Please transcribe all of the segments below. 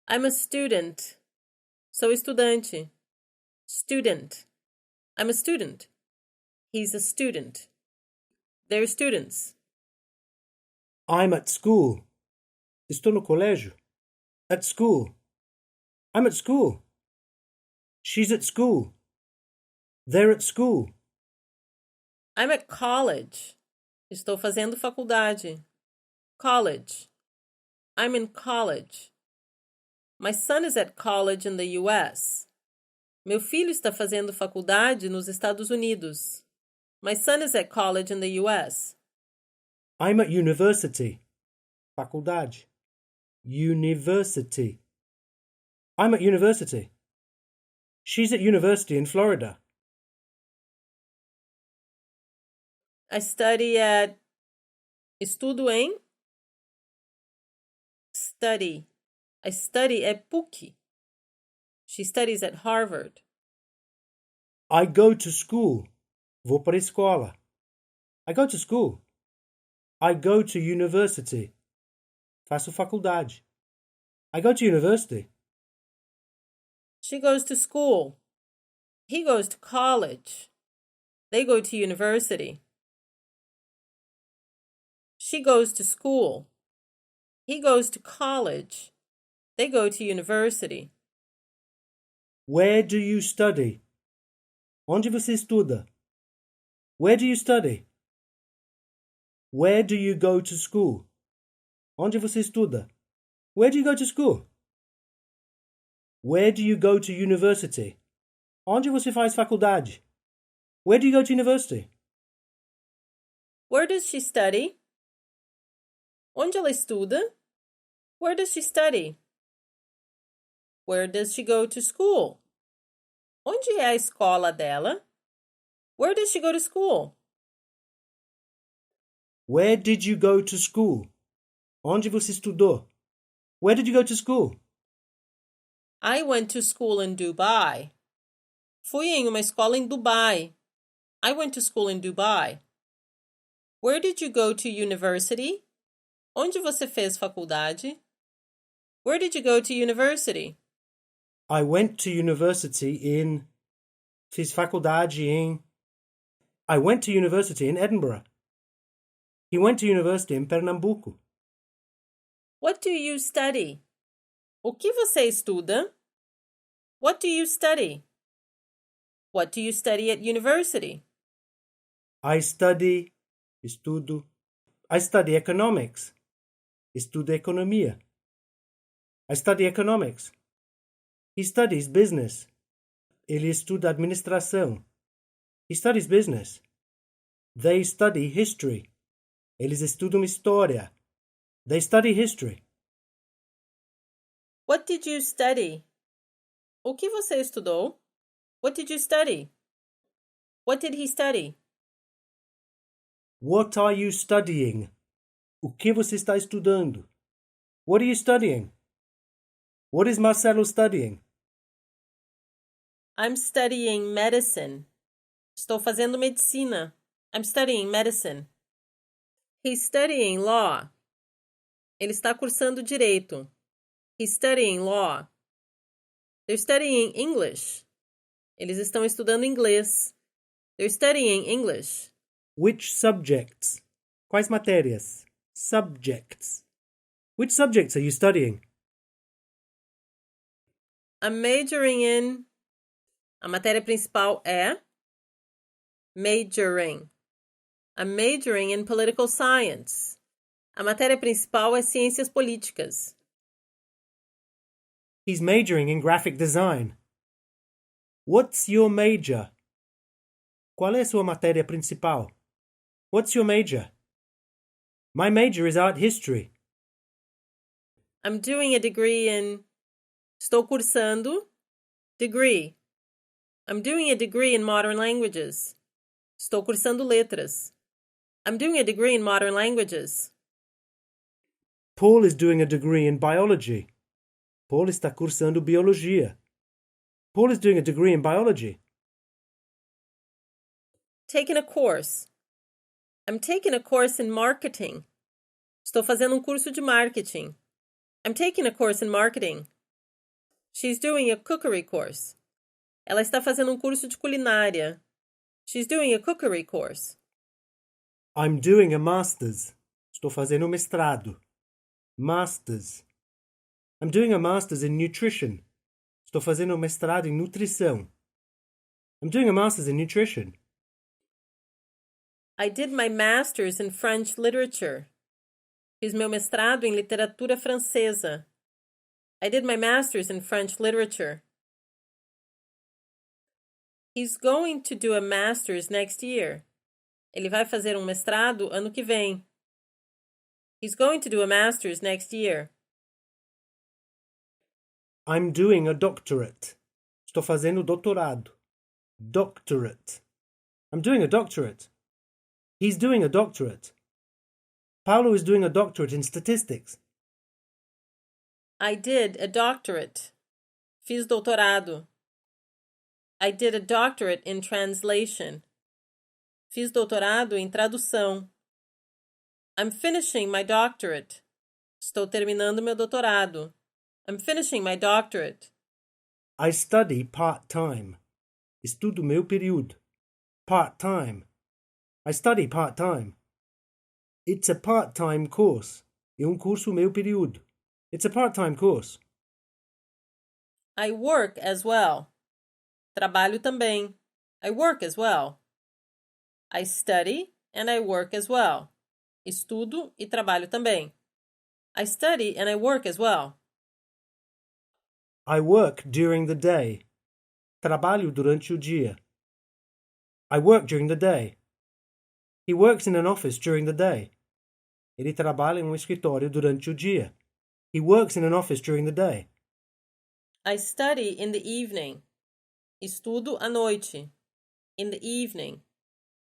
I'm a student. Sou estudante. Student. I'm a student. He's a student. They're students. I'm at school. Estou no colégio. At school. I'm at school. She's at school. They're at school. I'm at college. Estou fazendo faculdade. College. I'm in college. My son is at college in the US. Meu filho está fazendo faculdade nos Estados Unidos. My son is at college in the US. I'm at university. Faculdade. University. I'm at university. She's at university in Florida. I study at... Estudo em... Study. I study at PUC. She studies at Harvard. I go to school. Vou para a escola. I go to school. I go to university. Faço faculdade. I go to university. She goes to school. He goes to college. They go to university. She goes to school. He goes to college. They go to university. Where do you study? Onde você estuda? Where do you study? Where do you go to school? Onde você estuda? Where do you go to school? Where do you go to university? Onde você faz faculdade? Where do you go to university? Where does she study? Onde ela estuda? Where does she study? Where does she go to school? Onde é a escola dela? Where does she go to school? Where did you go to school? Onde você estudou? Where did you go to school? I went to school in Dubai. Fui em uma escola em Dubai. I went to school in Dubai. Where did you go to university? Onde você fez faculdade? Where did you go to university? I went to university in... Fiz faculdade em... I went to university in Edinburgh. He went to university in Pernambuco. What do you study? O que você estuda? What do you study? What do you study at university? I study... Estudo... I study economics. Estudo economia. I study economics. He studies business. Ele estuda administração. He studies business. They study history. Eles estudam história. They study history. What did you study? O que você estudou? What did you study? What did he study? What are you studying? O que você está estudando? What are you studying? What is Marcelo studying? I'm studying medicine. Estou fazendo medicina. I'm studying medicine. He's studying law. Ele está cursando direito. He's studying law. They're studying English. Eles estão estudando inglês. They're studying English. Which subjects? Quais matérias? Subjects. Which subjects are you studying? I'm majoring in... A matéria principal é... Majoring. I'm majoring in political science. A matéria principal é ciências políticas. He's majoring in graphic design. What's your major? Qual é a sua matéria principal? What's your major? My major is art history. I'm doing a degree in... Estou cursando... Degree. I'm doing a degree in modern languages. Estou cursando letras. I'm doing a degree in modern languages. Paul is doing a degree in biology. Paul está cursando biologia. Paul is doing a degree in biology. Taking a course. I'm taking a course in marketing. Estou fazendo curso de marketing. I'm taking a course in marketing. She's doing a cookery course. Ela está fazendo um curso de culinária. She's doing a cookery course. I'm doing a master's. Estou fazendo um mestrado. Masters. I'm doing a master's in nutrition. Estou fazendo um mestrado em nutrição. I'm doing a master's in nutrition. I did my master's in French literature. Fiz meu mestrado em literatura francesa. I did my master's in French literature. He's going to do a master's next year. Ele vai fazer um mestrado ano que vem. He's going to do a master's next year. I'm doing a doctorate. Estou fazendo doutorado. Doctorate. I'm doing a doctorate. He's doing a doctorate. Paulo is doing a doctorate in statistics. I did a doctorate. Fiz doutorado. I did a doctorate in translation. Fiz doutorado em tradução. I'm finishing my doctorate. Estou terminando meu doutorado. I'm finishing my doctorate. I study part-time. Estudo meu período. Part-time. I study part-time. It's a part-time course. É um curso meu período. It's a part-time course. I work as well. Trabalho também. I work as well. I study and I work as well. Estudo e trabalho também. I study and I work as well. I work during the day. Trabalho durante o dia. I work during the day. He works in an office during the day. Ele trabalha em um escritório durante o dia. He works in an office during the day. I study in the evening. Estudo à noite. In the evening.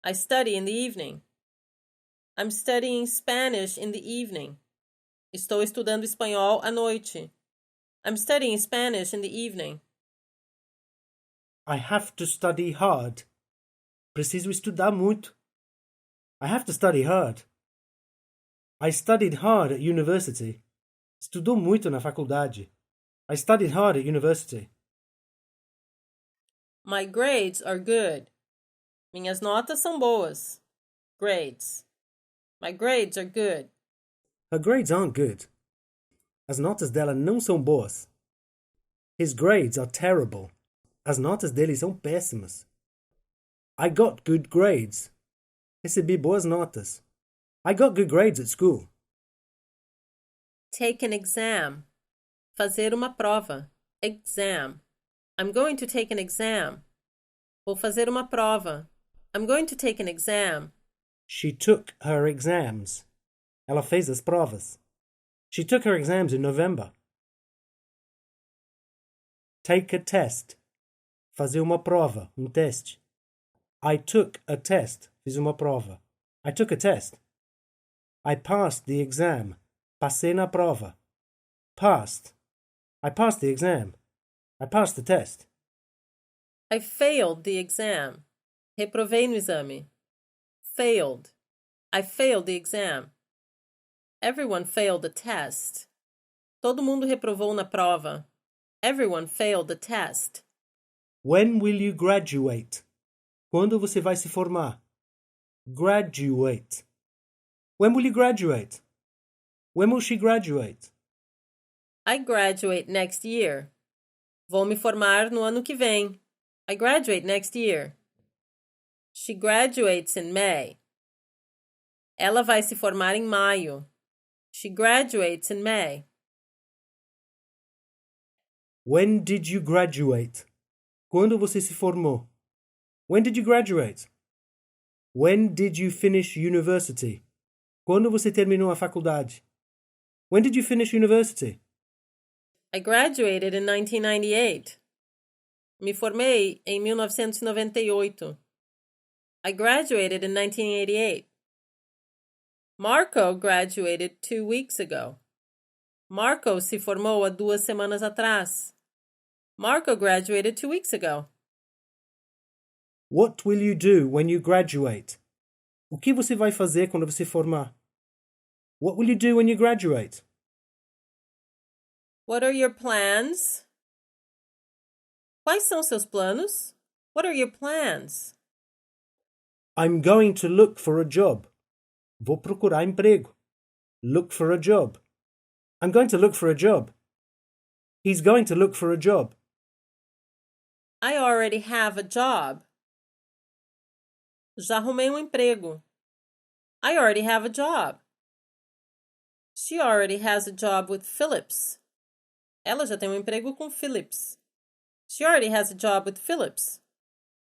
I study in the evening. I'm studying Spanish in the evening. Estou estudando espanhol à noite. I'm studying Spanish in the evening. I have to study hard. Preciso estudar muito. I have to study hard. I studied hard at university. Estudou muito na faculdade. I studied hard at university. My grades are good. Minhas notas são boas. Grades. My grades are good. Her grades aren't good. As notas dela não são boas. His grades are terrible. As notas dele são péssimas. I got good grades. Recebi boas notas. I got good grades at school. Take an exam. Fazer uma prova. Exam. I'm going to take an exam. Vou fazer uma prova. I'm going to take an exam. She took her exams. Ela fez as provas. She took her exams in November. Take a test. Fazer uma prova, um teste. I took a test. Fiz uma prova. I took a test. I passed the exam. Passei na prova. Passed. I passed the exam. I passed the test. I failed the exam. Reprovei no exame. Failed. I failed the exam. Everyone failed the test. Todo mundo reprovou na prova. Everyone failed the test. When will you graduate? Quando você vai se formar? Graduate. When will you graduate? When will she graduate? I graduate next year. Vou me formar no ano que vem. I graduate next year. She graduates in May. Ela vai se formar em maio. She graduates in May. When did you graduate? Quando você se formou? When did you graduate? When did you finish university? Quando você terminou a faculdade? When did you finish university? I graduated in 1998. Me formei em 1998. I graduated in 1988. Marco graduated 2 weeks ago. Marco se formou há 2 semanas atrás. Marco graduated 2 weeks ago. What will you do when you graduate? O que você vai fazer quando você formar? What will you do when you graduate? What are your plans? Quais são seus planos? What are your plans? I'm going to look for a job. Vou procurar emprego. Look for a job. I'm going to look for a job. He's going to look for a job. I already have a job. Já arrumei emprego. I already have a job. She already has a job with Philips. Ela já tem emprego com Philips. She already has a job with Philips.